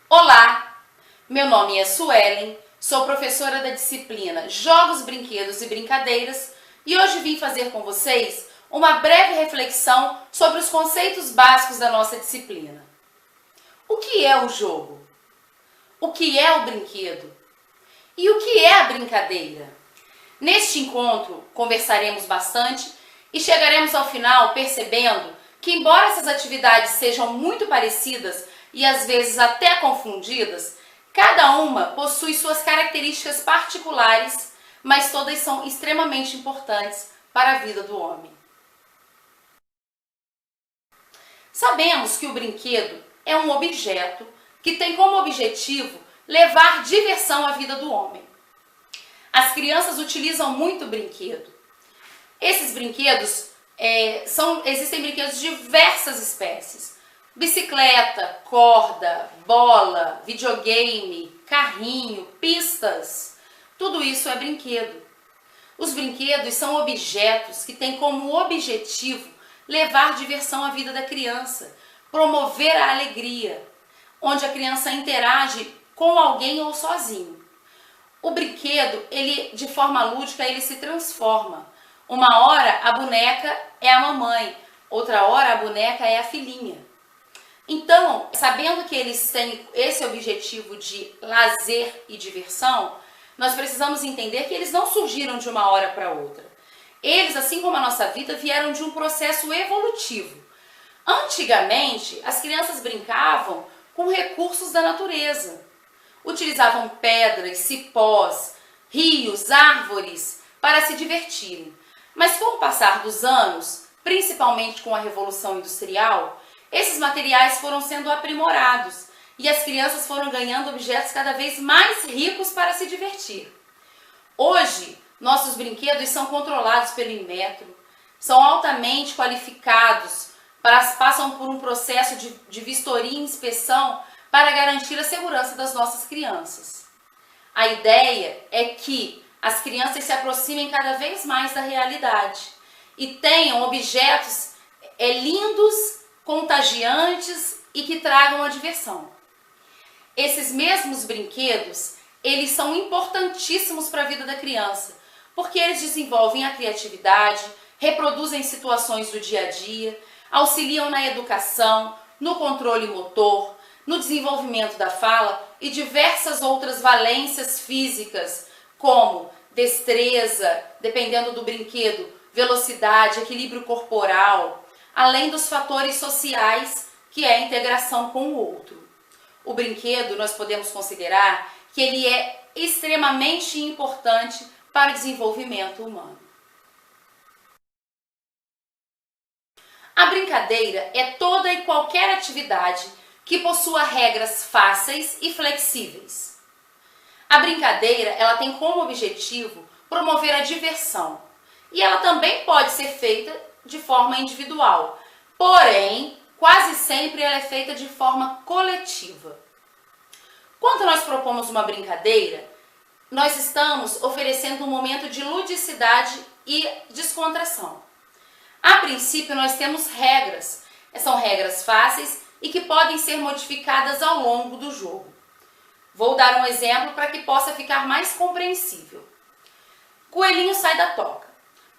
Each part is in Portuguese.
Olá, meu nome é Suelen, sou professora da disciplina Jogos, Brinquedos e Brincadeiras e hoje vim fazer com vocês uma breve reflexão sobre os conceitos básicos da nossa disciplina. O que é o jogo? O que é o brinquedo? E o que é a brincadeira? Neste encontro, conversaremos bastante e chegaremos ao final percebendo que, embora essas atividades sejam muito parecidas e às vezes até confundidas, cada uma possui suas características particulares, mas todas são extremamente importantes para a vida do homem. Sabemos que o brinquedo é um objeto que tem como objetivo levar diversão à vida do homem. As crianças utilizam muito brinquedo. Esses brinquedos existem brinquedos de diversas espécies. Bicicleta, corda, bola, videogame, carrinho, pistas. Tudo isso é brinquedo. Os brinquedos são objetos que têm como objetivo levar diversão à vida da criança, promover a alegria, onde a criança interage com alguém ou sozinho. O brinquedo, de forma lúdica, ele se transforma. Uma hora a boneca é a mamãe, outra hora a boneca é a filhinha. Então, sabendo que eles têm esse objetivo de lazer e diversão, nós precisamos entender que eles não surgiram de uma hora para outra. Eles, assim como a nossa vida, vieram de um processo evolutivo. Antigamente, as crianças brincavam com recursos da natureza. Utilizavam pedras, cipós, rios, árvores para se divertirem. Mas com o passar dos anos, principalmente com a Revolução Industrial, esses materiais foram sendo aprimorados e as crianças foram ganhando objetos cada vez mais ricos para se divertir. Hoje, nossos brinquedos são controlados pelo Inmetro, são altamente qualificados, passam por um processo de vistoria e inspeção para garantir a segurança das nossas crianças. A ideia é que as crianças se aproximem cada vez mais da realidade e tenham objetos lindos, contagiantes e que tragam a diversão. Esses mesmos brinquedos, eles são importantíssimos para a vida da criança, porque eles desenvolvem a criatividade, reproduzem situações do dia a dia, auxiliam na educação, no controle motor, no desenvolvimento da fala e diversas outras valências físicas, como destreza, dependendo do brinquedo, velocidade, equilíbrio corporal, além dos fatores sociais, que é a integração com o outro. O brinquedo, nós podemos considerar que ele é extremamente importante para o desenvolvimento humano. A brincadeira é toda e qualquer atividade que possua regras fáceis e flexíveis. A brincadeira, ela tem como objetivo promover a diversão e ela também pode ser feita de forma individual, porém, quase sempre ela é feita de forma coletiva. Quando nós propomos uma brincadeira, nós estamos oferecendo um momento de ludicidade e descontração. A princípio, nós temos regras. São regras fáceis e que podem ser modificadas ao longo do jogo. Vou dar um exemplo para que possa ficar mais compreensível. Coelhinho sai da toca.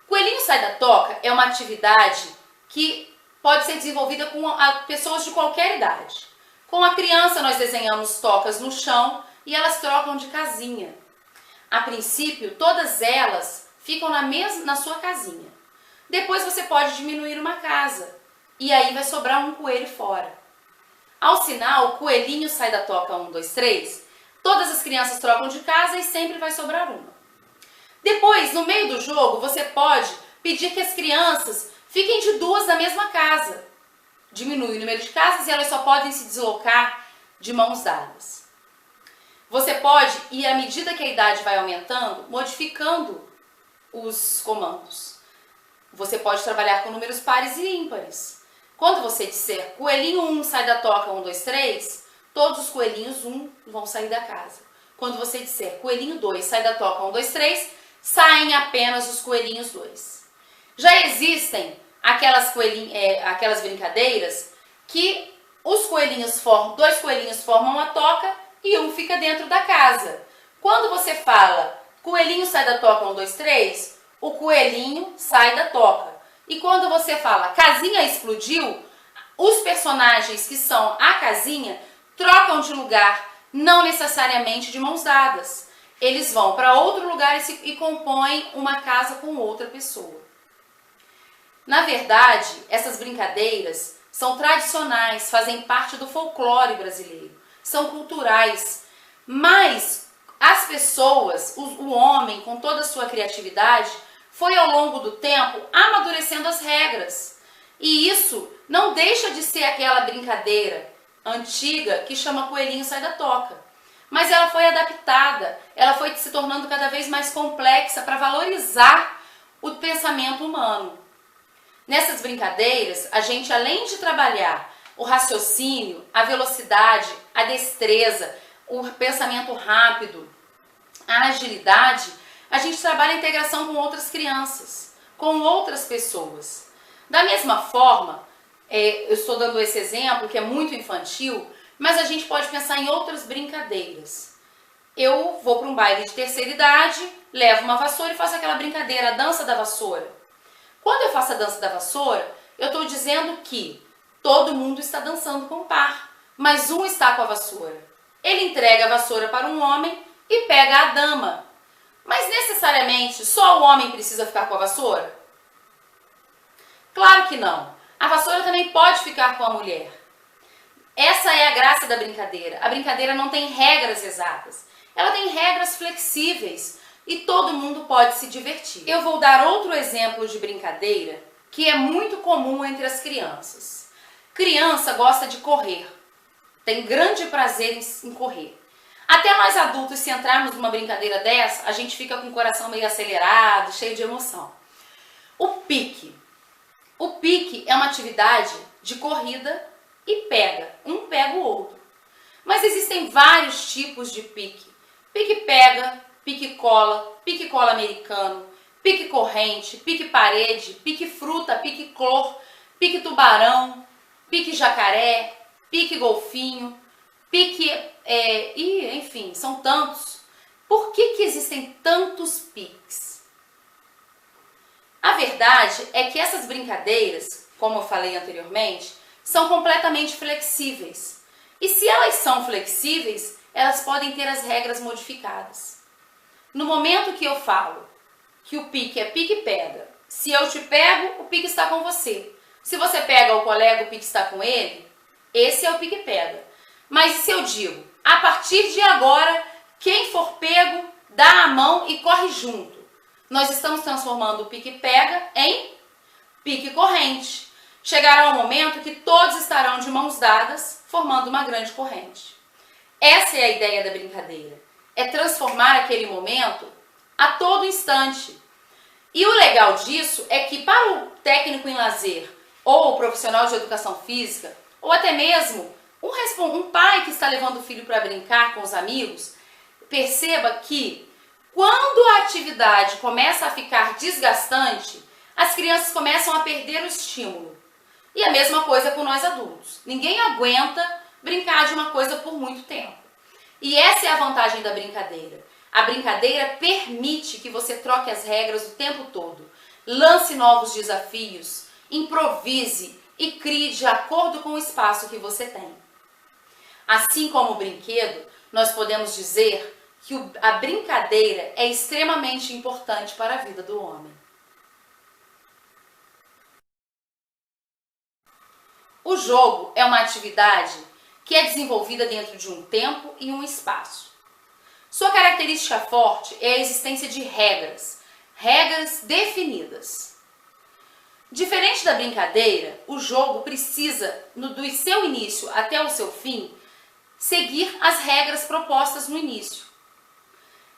Coelhinho sai da toca é uma atividade que pode ser desenvolvida com pessoas de qualquer idade. Com a criança, nós desenhamos tocas no chão e elas trocam de casinha. A princípio, todas elas ficam na sua casinha. Depois você pode diminuir uma casa e aí vai sobrar um coelho fora. Ao sinal, coelhinho sai da toca 1, 2, 3, todas as crianças trocam de casa e sempre vai sobrar uma. Depois, no meio do jogo, você pode pedir que as crianças fiquem de duas na mesma casa. Diminui o número de casas e elas só podem se deslocar de mãos dadas. Você pode ir, à medida que a idade vai aumentando, modificando os comandos. Você pode trabalhar com números pares e ímpares. Quando você disser coelhinho 1 sai da toca 1, 2, 3, todos os coelhinhos 1 vão sair da casa. Quando você disser coelhinho 2 sai da toca 1, 2, 3, saem apenas os coelhinhos 2. Já existem aquelas brincadeiras que dois coelhinhos formam uma toca e um fica dentro da casa. Quando você fala coelhinho sai da toca, 1, 2, 3, o coelhinho sai da toca. E quando você fala casinha explodiu, os personagens que são a casinha trocam de lugar, não necessariamente de mãos dadas. Eles vão para outro lugar e compõem uma casa com outra pessoa. Na verdade, essas brincadeiras são tradicionais, fazem parte do folclore brasileiro, são culturais, mas as pessoas, o homem, com toda a sua criatividade, foi ao longo do tempo amadurecendo as regras. E isso não deixa de ser aquela brincadeira antiga que chama coelhinho sai da toca. Mas ela foi adaptada, ela foi se tornando cada vez mais complexa para valorizar o pensamento humano. Nessas brincadeiras, a gente, além de trabalhar o raciocínio, a velocidade, a destreza, o pensamento rápido, a agilidade, a gente trabalha a integração com outras crianças, com outras pessoas. Da mesma forma, eu estou dando esse exemplo que é muito infantil, mas a gente pode pensar em outras brincadeiras. Eu vou para um baile de terceira idade, levo uma vassoura e faço aquela brincadeira, a dança da vassoura. Quando eu faço a dança da vassoura, eu estou dizendo que todo mundo está dançando com par, mas um está com a vassoura. Ele entrega a vassoura para um homem e pega a dama. Mas necessariamente só o homem precisa ficar com a vassoura? Claro que não. A vassoura também pode ficar com a mulher. Essa é a graça da brincadeira. A brincadeira não tem regras exatas. Ela tem regras flexíveis e todo mundo pode se divertir. Eu vou dar outro exemplo de brincadeira que é muito comum entre as crianças. Criança gosta de correr. Tem grande prazer em correr. Até nós adultos, se entrarmos numa brincadeira dessa, a gente fica com o coração meio acelerado, cheio de emoção. O pique. O pique é uma atividade de corrida e pega. Um pega o outro. Mas existem vários tipos de pique. Pique pega, pique cola americano, pique corrente, pique parede, pique fruta, pique clor, pique tubarão, pique jacaré, pique golfinho, pique, enfim, são tantos. Por que existem tantos piques? A verdade é que essas brincadeiras, como eu falei anteriormente, são completamente flexíveis. E se elas são flexíveis, elas podem ter as regras modificadas. No momento que eu falo que o pique é pique-pega, se eu te pego, o pique está com você. Se você pega o colega, o pique está com ele, esse é o pique-pega. Mas se eu digo, a partir de agora, quem for pego, dá a mão e corre junto. Nós estamos transformando o pique-pega em pique-corrente. Chegará um momento que todos estarão de mãos dadas, formando uma grande corrente. Essa é a ideia da brincadeira. É transformar aquele momento a todo instante. E o legal disso é que para o técnico em lazer, ou o profissional de educação física, ou até mesmo um pai que está levando o filho para brincar com os amigos, perceba que quando a atividade começa a ficar desgastante, as crianças começam a perder o estímulo. E a mesma coisa com nós adultos. Ninguém aguenta brincar de uma coisa por muito tempo. E essa é a vantagem da brincadeira. A brincadeira permite que você troque as regras o tempo todo, lance novos desafios, improvise e crie de acordo com o espaço que você tem. Assim como o brinquedo, nós podemos dizer que a brincadeira é extremamente importante para a vida do homem. O jogo é uma atividade que é desenvolvida dentro de um tempo e um espaço. Sua característica forte é a existência de regras, regras definidas. Diferente da brincadeira, o jogo precisa, do seu início até o seu fim, seguir as regras propostas no início.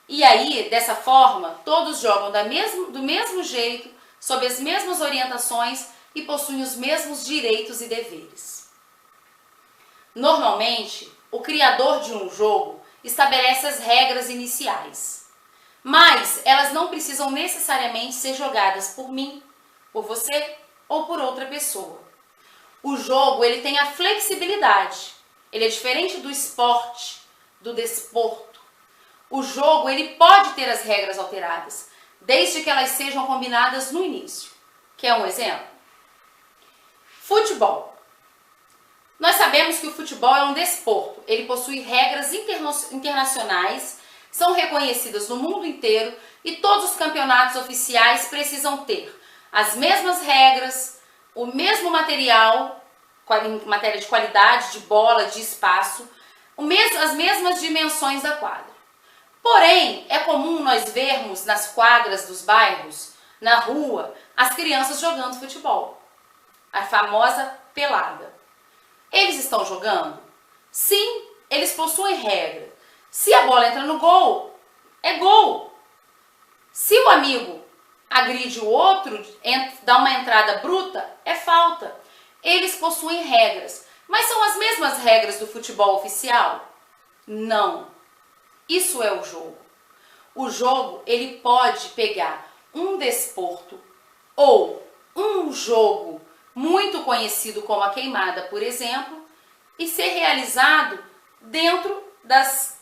E aí, dessa forma, todos jogam do mesmo jeito, sob as mesmas orientações e possuem os mesmos direitos e deveres. Normalmente, o criador de um jogo estabelece as regras iniciais, mas elas não precisam necessariamente ser jogadas por mim, por você ou por outra pessoa. O jogo, ele tem a flexibilidade. Ele é diferente do esporte, do desporto. O jogo, ele pode ter as regras alteradas, desde que elas sejam combinadas no início. Quer um exemplo? Futebol. Nós sabemos que o futebol é um desporto. Ele possui regras internacionais, são reconhecidas no mundo inteiro e todos os campeonatos oficiais precisam ter as mesmas regras, o mesmo material, em matéria de qualidade, de bola, de espaço, as mesmas dimensões da quadra. Porém, é comum nós vermos nas quadras dos bairros, na rua, as crianças jogando futebol. A famosa pelada. Eles estão jogando? Sim, eles possuem regra. Se a bola entra no gol, é gol. Se o amigo agride o outro, dá uma entrada bruta, é falta. Eles possuem regras. Mas são as mesmas regras do futebol oficial? Não. Isso é o jogo. O jogo, ele pode pegar um desporto ou um jogo muito conhecido como a queimada, por exemplo, e ser realizado dentro das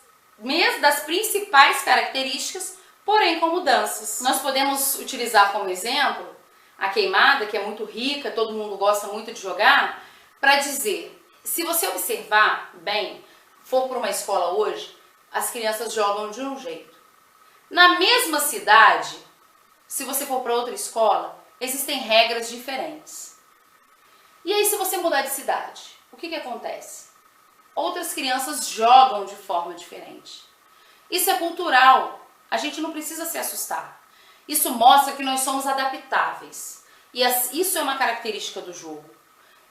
principais características, porém com mudanças. Nós podemos utilizar como exemplo a queimada, que é muito rica, todo mundo gosta muito de jogar, para dizer, se você observar bem, for para uma escola hoje, as crianças jogam de um jeito. Na mesma cidade, se você for para outra escola, existem regras diferentes. E aí, se você mudar de cidade, o que acontece? Outras crianças jogam de forma diferente. Isso é cultural, a gente não precisa se assustar. Isso mostra que nós somos adaptáveis. E isso é uma característica do jogo.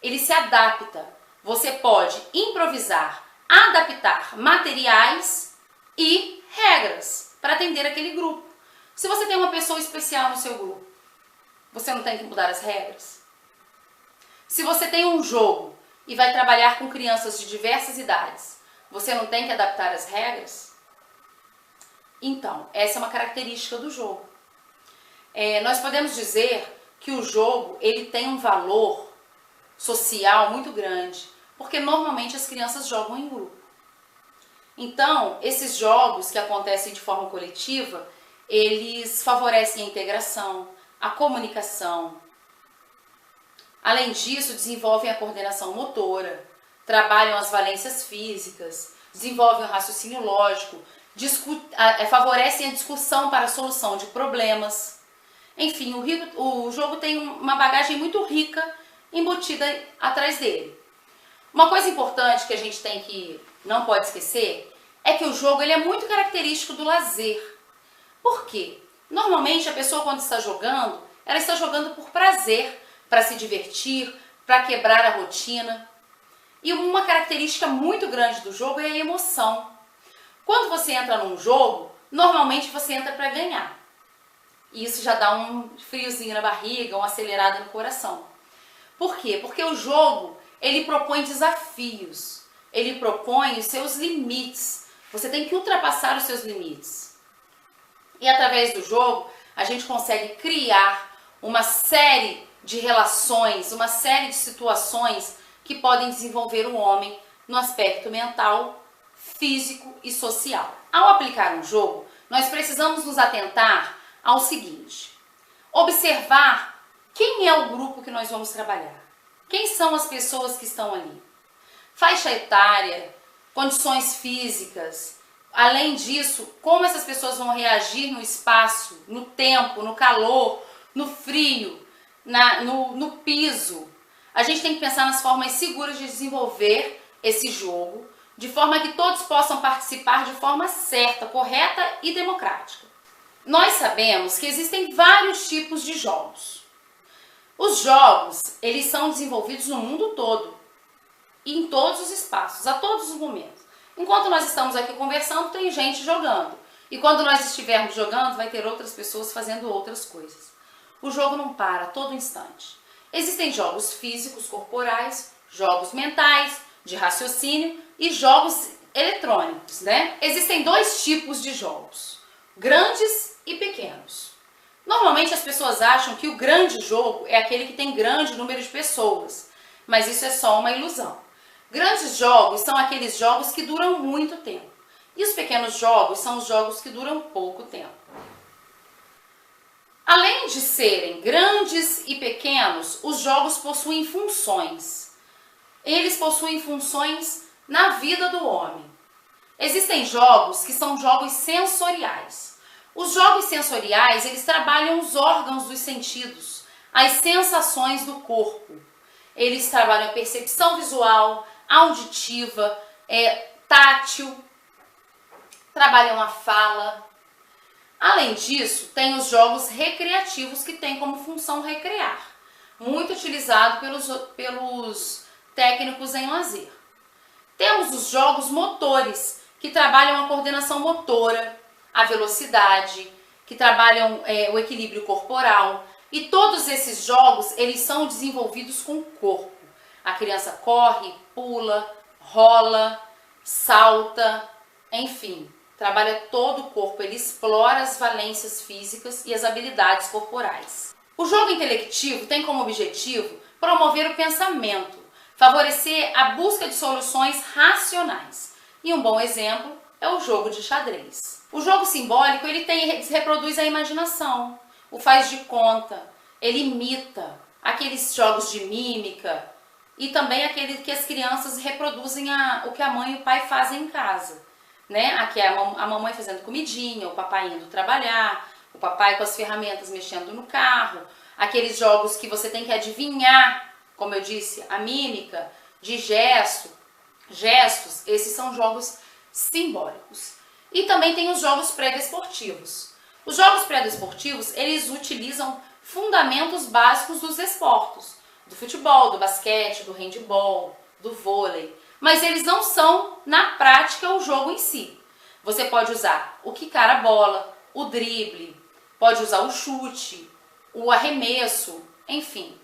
Ele se adapta. Você pode improvisar, adaptar materiais e regras para atender aquele grupo. Se você tem uma pessoa especial no seu grupo, você não tem que mudar as regras? Se você tem um jogo e vai trabalhar com crianças de diversas idades, você não tem que adaptar as regras? Então, essa é uma característica do jogo. Nós podemos dizer que o jogo ele tem um valor social muito grande, porque normalmente as crianças jogam em grupo. Então, esses jogos que acontecem de forma coletiva, eles favorecem a integração, a comunicação. Além disso, desenvolvem a coordenação motora, trabalham as valências físicas, desenvolvem o raciocínio lógico, favorecem a discussão para a solução de problemas. Enfim, o jogo tem uma bagagem muito rica embutida atrás dele. Uma coisa importante que a gente não pode esquecer é que o jogo ele é muito característico do lazer. Por quê? Normalmente a pessoa quando está jogando, ela está jogando por prazer, para se divertir, para quebrar a rotina. E uma característica muito grande do jogo é a emoção. Quando você entra num jogo, normalmente você entra para ganhar. E isso já dá um friozinho na barriga, uma acelerada no coração. Por quê? Porque o jogo, ele propõe desafios. Ele propõe os seus limites. Você tem que ultrapassar os seus limites. E através do jogo, a gente consegue criar uma série de relações, uma série de situações que podem desenvolver o homem no aspecto mental, físico e social. Ao aplicar um jogo, nós precisamos nos atentar ao seguinte: observar quem é o grupo que nós vamos trabalhar, quem são as pessoas que estão ali, faixa etária, condições físicas, além disso, como essas pessoas vão reagir no espaço, no tempo, no calor, no frio, no piso. A gente tem que pensar nas formas seguras de desenvolver esse jogo, de forma que todos possam participar de forma certa, correta e democrática. Nós sabemos que existem vários tipos de jogos. Os jogos, eles são desenvolvidos no mundo todo, e em todos os espaços, a todos os momentos. Enquanto nós estamos aqui conversando, tem gente jogando. E quando nós estivermos jogando, vai ter outras pessoas fazendo outras coisas. O jogo não para a todo instante. Existem jogos físicos, corporais, jogos mentais, de raciocínio e jogos eletrônicos, né? Existem dois tipos de jogos, grandes e pequenos. Normalmente as pessoas acham que o grande jogo é aquele que tem grande número de pessoas, mas isso é só uma ilusão. Grandes jogos são aqueles jogos que duram muito tempo. E os pequenos jogos são os jogos que duram pouco tempo. Além de serem grandes e pequenos, os jogos possuem funções. Eles possuem funções na vida do homem. Existem jogos que são jogos sensoriais. Os jogos sensoriais, eles trabalham os órgãos dos sentidos, as sensações do corpo. Eles trabalham a percepção visual, auditiva, tátil, trabalham a fala. Além disso, tem os jogos recreativos que têm como função recrear, muito utilizado pelos técnicos em lazer. Temos os jogos motores, que trabalham a coordenação motora, a velocidade, que trabalham o equilíbrio corporal. E todos esses jogos, eles são desenvolvidos com o corpo. A criança corre, pula, rola, salta, enfim, trabalha todo o corpo. Ele explora as valências físicas e as habilidades corporais. O jogo intelectivo tem como objetivo promover o pensamento, favorecer a busca de soluções racionais. E um bom exemplo é o jogo de xadrez. O jogo simbólico, ele reproduz a imaginação, o faz de conta, ele imita aqueles jogos de mímica e também aquele que as crianças reproduzem o que a mãe e o pai fazem em casa, né? Aqui é a mamãe fazendo comidinha, o papai indo trabalhar, o papai com as ferramentas mexendo no carro, aqueles jogos que você tem que adivinhar, como eu disse, a mímica, de gestos, esses são jogos simbólicos. E também tem os jogos pré-desportivos. Os jogos pré-desportivos, eles utilizam fundamentos básicos dos esportes, do futebol, do basquete, do handebol, do vôlei, mas eles não são, na prática, o jogo em si. Você pode usar o quicar a bola, o drible, pode usar o chute, o arremesso, enfim.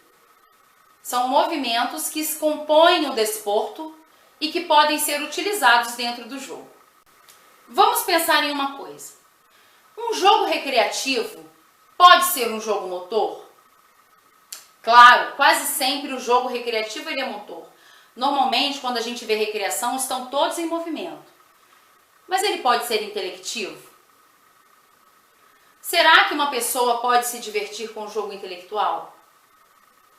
São movimentos que compõem o desporto e que podem ser utilizados dentro do jogo. Vamos pensar em uma coisa. Um jogo recreativo pode ser um jogo motor? Claro, quase sempre o jogo recreativo ele é motor. Normalmente, quando a gente vê recreação, estão todos em movimento. Mas ele pode ser intelectivo? Será que uma pessoa pode se divertir com o jogo intelectual?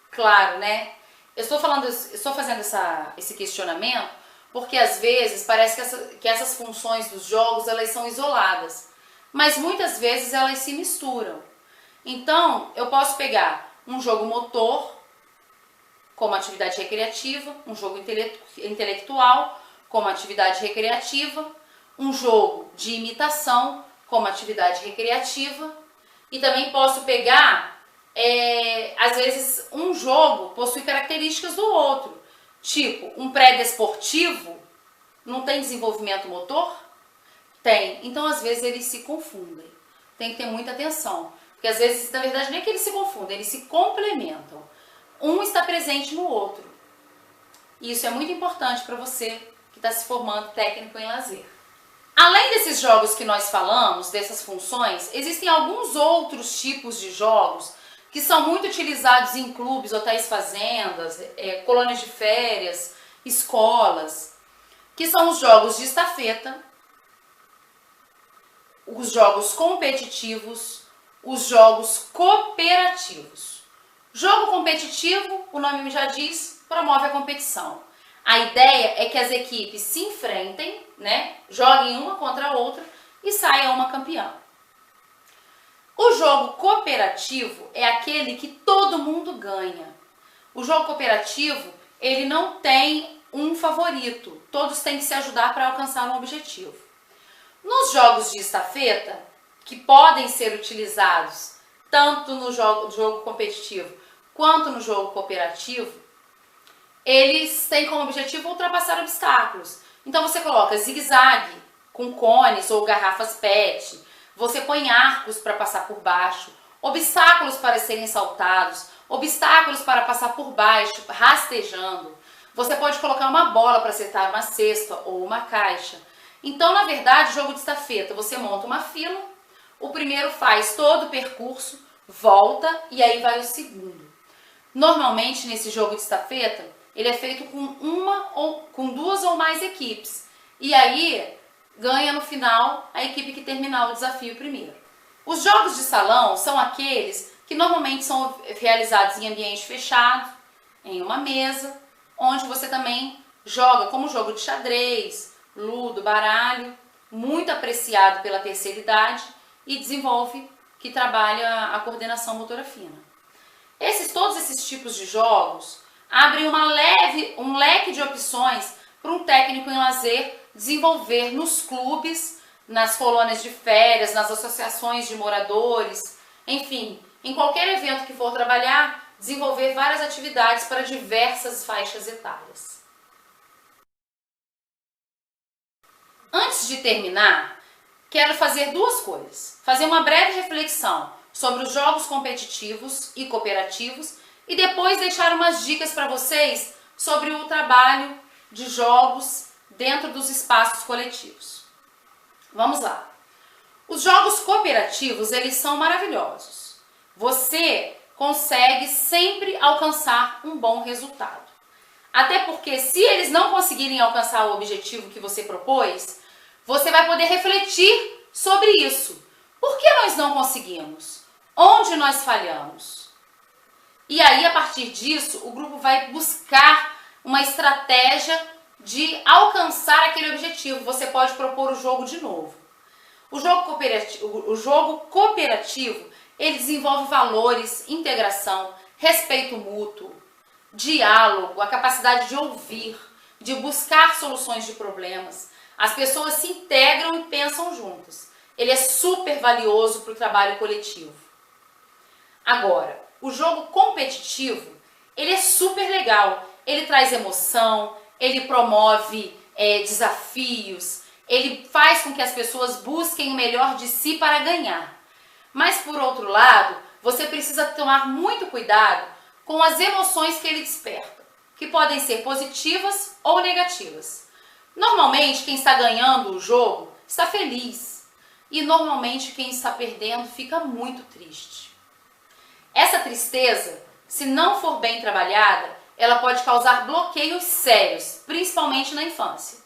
Claro, né? Eu estou fazendo esse questionamento porque às vezes parece que essas funções dos jogos elas são isoladas, mas muitas vezes elas se misturam. Então, eu posso pegar um jogo motor como atividade recreativa, um jogo intelectual como atividade recreativa, um jogo de imitação como atividade recreativa, e também posso pegar, às vezes, um jogo possui características do outro. Tipo, um pré-desportivo não tem desenvolvimento motor? Tem. Então, às vezes, eles se confundem. Tem que ter muita atenção. Porque, às vezes, na verdade, nem é que eles se confundem, eles se complementam. Um está presente no outro. E isso é muito importante para você que está se formando técnico em lazer. Além desses jogos que nós falamos, dessas funções, existem alguns outros tipos de jogos que são muito utilizados em clubes, hotéis, fazendas, colônias de férias, escolas, que são os jogos de estafeta, os jogos competitivos, os jogos cooperativos. Jogo competitivo, o nome já diz, promove a competição. A ideia é que as equipes se enfrentem, né, joguem uma contra a outra e saia uma campeã. O jogo cooperativo é aquele que todo mundo ganha. O jogo cooperativo, ele não tem um favorito. Todos têm que se ajudar para alcançar um objetivo. Nos jogos de estafeta, que podem ser utilizados tanto no jogo competitivo quanto no jogo cooperativo, eles têm como objetivo ultrapassar obstáculos. Então você coloca zigue-zague com cones ou garrafas PET, você põe arcos para passar por baixo, obstáculos para serem saltados, obstáculos para passar por baixo, rastejando. Você pode colocar uma bola para acertar uma cesta ou uma caixa. Então, na verdade, jogo de estafeta, você monta uma fila, o primeiro faz todo o percurso, volta e aí vai o segundo. Normalmente, nesse jogo de estafeta, ele é feito com duas ou mais equipes. E aí ganha no final a equipe que terminar o desafio primeiro. Os jogos de salão são aqueles que normalmente são realizados em ambiente fechado, em uma mesa, onde você também joga como jogo de xadrez, ludo, baralho, muito apreciado pela terceira idade e que trabalha a coordenação motora fina. Todos esses tipos de jogos abrem um leque de opções para um técnico em lazer desenvolver nos clubes, nas colônias de férias, nas associações de moradores, enfim, em qualquer evento que for trabalhar, desenvolver várias atividades para diversas faixas etárias. Antes de terminar, quero fazer duas coisas. Fazer uma breve reflexão sobre os jogos competitivos e cooperativos e depois deixar umas dicas para vocês sobre o trabalho de jogos dentro dos espaços coletivos. Vamos lá. Os jogos cooperativos, eles são maravilhosos. Você consegue sempre alcançar um bom resultado. Até porque se eles não conseguirem alcançar o objetivo que você propôs, você vai poder refletir sobre isso. Por que nós não conseguimos? Onde nós falhamos? E aí, a partir disso, o grupo vai buscar uma estratégia de alcançar aquele objetivo. Você pode propor o jogo de novo. O jogo cooperativo, ele desenvolve valores, integração, respeito mútuo, diálogo, a capacidade de ouvir, de buscar soluções de problemas. As pessoas se integram e pensam juntas. Ele é super valioso para o trabalho coletivo. Agora, o jogo competitivo, ele é super legal. Ele traz emoção, ele promove desafios, ele faz com que as pessoas busquem o melhor de si para ganhar. Mas, por outro lado, você precisa tomar muito cuidado com as emoções que ele desperta, que podem ser positivas ou negativas. Normalmente, quem está ganhando o jogo está feliz e normalmente quem está perdendo fica muito triste. Essa tristeza, se não for bem trabalhada, ela pode causar bloqueios sérios, principalmente na infância.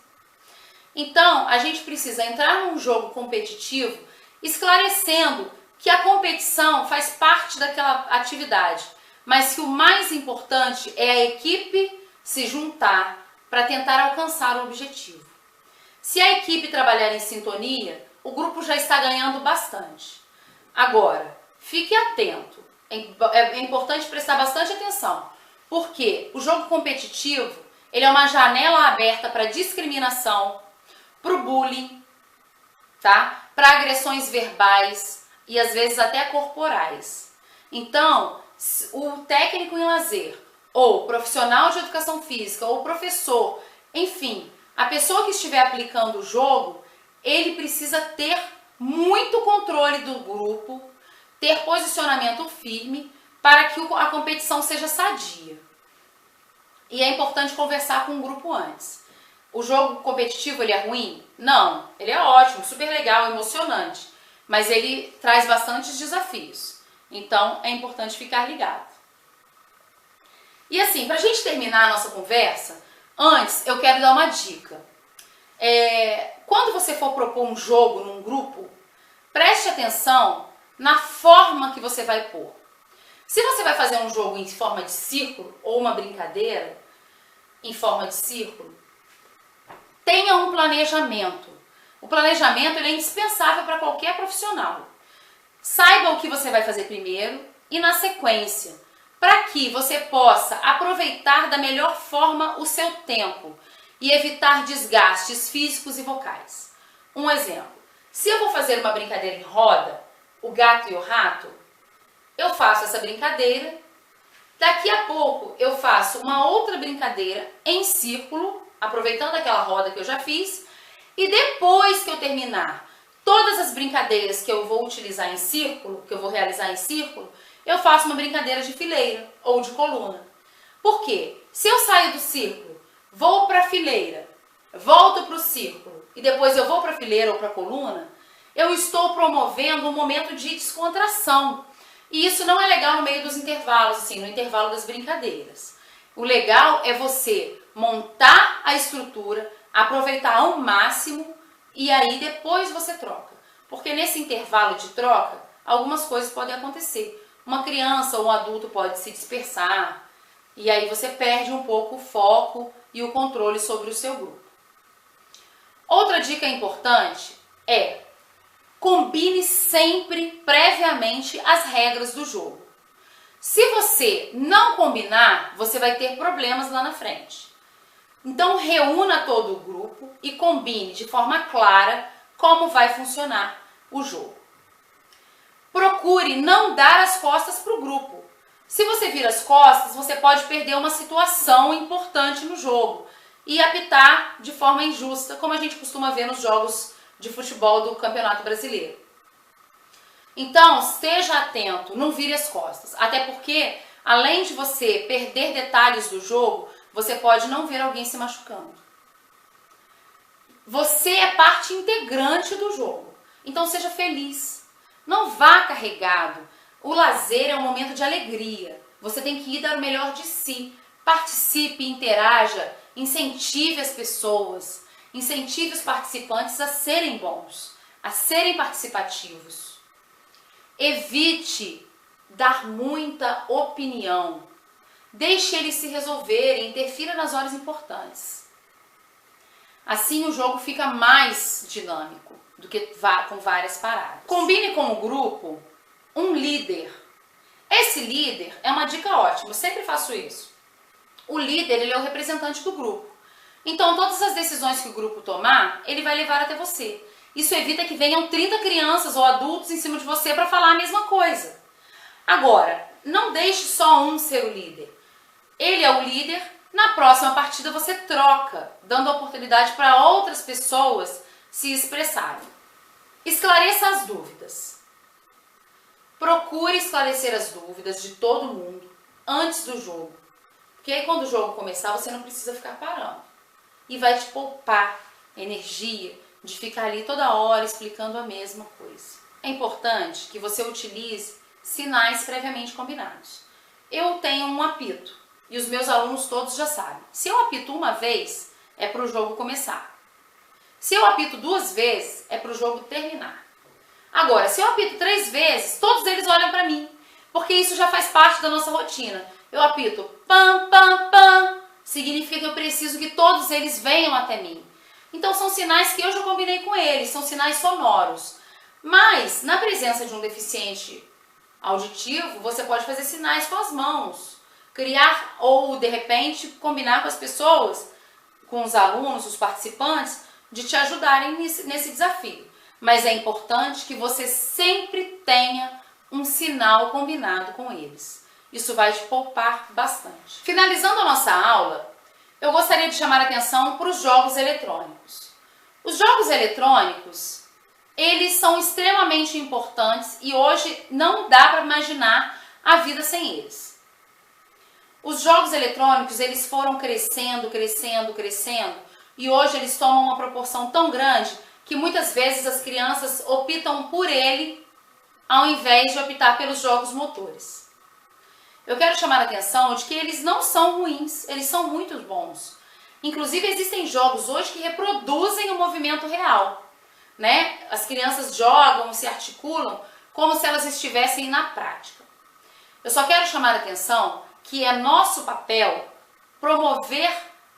Então, a gente precisa entrar num jogo competitivo esclarecendo que a competição faz parte daquela atividade, mas que o mais importante é a equipe se juntar para tentar alcançar o objetivo. Se a equipe trabalhar em sintonia, o grupo já está ganhando bastante. Agora, fique atento. É importante prestar bastante atenção, porque o jogo competitivo ele é uma janela aberta para discriminação, para o bullying, tá? Para agressões verbais e às vezes até corporais. Então, o técnico em lazer, ou profissional de educação física, ou professor, enfim, a pessoa que estiver aplicando o jogo, ele precisa ter muito controle do grupo, ter posicionamento firme para que a competição seja sadia. E é importante conversar com o grupo antes. O jogo competitivo ele é ruim? Não, ele é ótimo, super legal, emocionante, mas ele traz bastantes desafios. Então é importante ficar ligado. E assim, para a gente terminar a nossa conversa, antes eu quero dar uma dica. Quando você for propor um jogo num grupo, preste atenção na forma que você vai pôr. Se você vai fazer um jogo em forma de círculo ou uma brincadeira em forma de círculo, tenha um planejamento. O planejamento ele é indispensável para qualquer profissional. Saiba o que você vai fazer primeiro e na sequência, para que você possa aproveitar da melhor forma o seu tempo e evitar desgastes físicos e vocais. Um exemplo, se eu vou fazer uma brincadeira em roda, o gato e o rato, eu faço essa brincadeira, daqui a pouco eu faço uma outra brincadeira em círculo, aproveitando aquela roda que eu já fiz, e depois que eu terminar todas as brincadeiras que eu vou utilizar em círculo, que eu vou realizar em círculo, eu faço uma brincadeira de fileira ou de coluna. Por quê? Se eu saio do círculo, vou para a fileira, volto para o círculo e depois eu vou para a fileira ou para a coluna, eu estou promovendo um momento de descontração. E isso não é legal no meio dos intervalos, assim, no intervalo das brincadeiras. O legal é você montar a estrutura, aproveitar ao máximo e aí depois você troca. Porque nesse intervalo de troca, algumas coisas podem acontecer. Uma criança ou um adulto pode se dispersar e aí você perde um pouco o foco e o controle sobre o seu grupo. Outra dica importante é: combine sempre previamente as regras do jogo. Se você não combinar, você vai ter problemas lá na frente. Então reúna todo o grupo e combine de forma clara como vai funcionar o jogo. Procure não dar as costas para o grupo. Se você vira as costas, você pode perder uma situação importante no jogo e apitar de forma injusta, como a gente costuma ver nos jogos de futebol do Campeonato Brasileiro. Então, esteja atento, não vire as costas. Até porque, além de você perder detalhes do jogo, você pode não ver alguém se machucando. Você é parte integrante do jogo. Então, seja feliz. Não vá carregado. O lazer é um momento de alegria. Você tem que ir dar o melhor de si. Participe, interaja, incentive as pessoas. Incentive os participantes a serem bons, a serem participativos. Evite dar muita opinião. Deixe eles se resolverem, interfira nas horas importantes. Assim o jogo fica mais dinâmico do que com várias paradas. Combine com o grupo um líder. Esse líder é uma dica ótima, eu sempre faço isso. O líder, ele é o representante do grupo. Então todas as decisões que o grupo tomar, ele vai levar até você. Isso evita que venham 30 crianças ou adultos em cima de você para falar a mesma coisa. Agora, não deixe só um ser o líder. Ele é o líder, na próxima partida você troca, dando oportunidade para outras pessoas se expressarem. Esclareça as dúvidas. Procure esclarecer as dúvidas de todo mundo antes do jogo. Porque aí quando o jogo começar, você não precisa ficar parando. E vai te poupar energia de ficar ali toda hora explicando a mesma coisa. É importante que você utilize sinais previamente combinados. Eu tenho um apito e os meus alunos todos já sabem. Se eu apito uma vez, é para o jogo começar. Se eu apito 2 vezes, é para o jogo terminar. Agora, se eu apito 3 vezes, todos eles olham para mim, porque isso já faz parte da nossa rotina. Eu apito pam, pam, pam, significa que eu preciso que todos eles venham até mim. Então são sinais que eu já combinei com eles, são sinais sonoros. Mas, na presença de um deficiente auditivo, você pode fazer sinais com as mãos. Criar ou, de repente, combinar com as pessoas, com os alunos, os participantes, de te ajudarem nesse desafio. Mas é importante que você sempre tenha um sinal combinado com eles. Isso vai te poupar bastante. Finalizando a nossa aula, eu gostaria de chamar a atenção para os jogos eletrônicos. Os jogos eletrônicos, eles são extremamente importantes e hoje não dá para imaginar a vida sem eles. Os jogos eletrônicos, eles foram crescendo, crescendo, crescendo e hoje eles tomam uma proporção tão grande que muitas vezes as crianças optam por ele ao invés de optar pelos jogos motores. Eu quero chamar a atenção de que eles não são ruins, eles são muito bons. Inclusive existem jogos hoje que reproduzem o movimento real, né? As crianças jogam, se articulam como se elas estivessem na prática. Eu só quero chamar a atenção que é nosso papel promover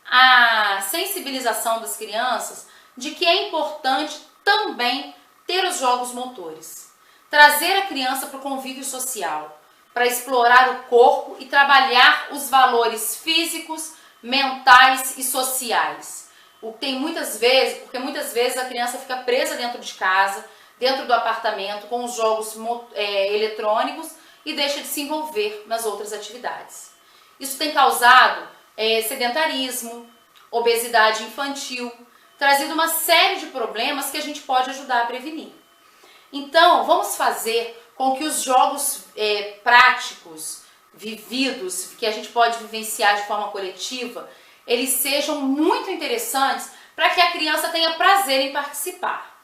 a sensibilização das crianças de que é importante também ter os jogos motores. Trazer a criança para o convívio social, para explorar o corpo e trabalhar os valores físicos, mentais e sociais. Porque muitas vezes a criança fica presa dentro de casa, dentro do apartamento, com os jogos eletrônicos e deixa de se envolver nas outras atividades. Isso tem causado sedentarismo, obesidade infantil, trazido uma série de problemas que a gente pode ajudar a prevenir. Então, vamos fazer com que os jogos práticos, vividos, que a gente pode vivenciar de forma coletiva, eles sejam muito interessantes para que a criança tenha prazer em participar.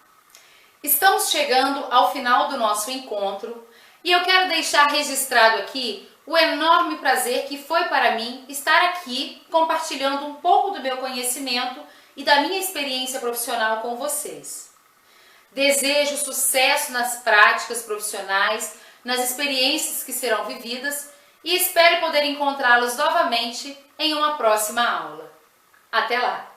Estamos chegando ao final do nosso encontro e eu quero deixar registrado aqui o enorme prazer que foi para mim estar aqui compartilhando um pouco do meu conhecimento e da minha experiência profissional com vocês. Desejo sucesso nas práticas profissionais, nas experiências que serão vividas e espero poder encontrá-los novamente em uma próxima aula. Até lá!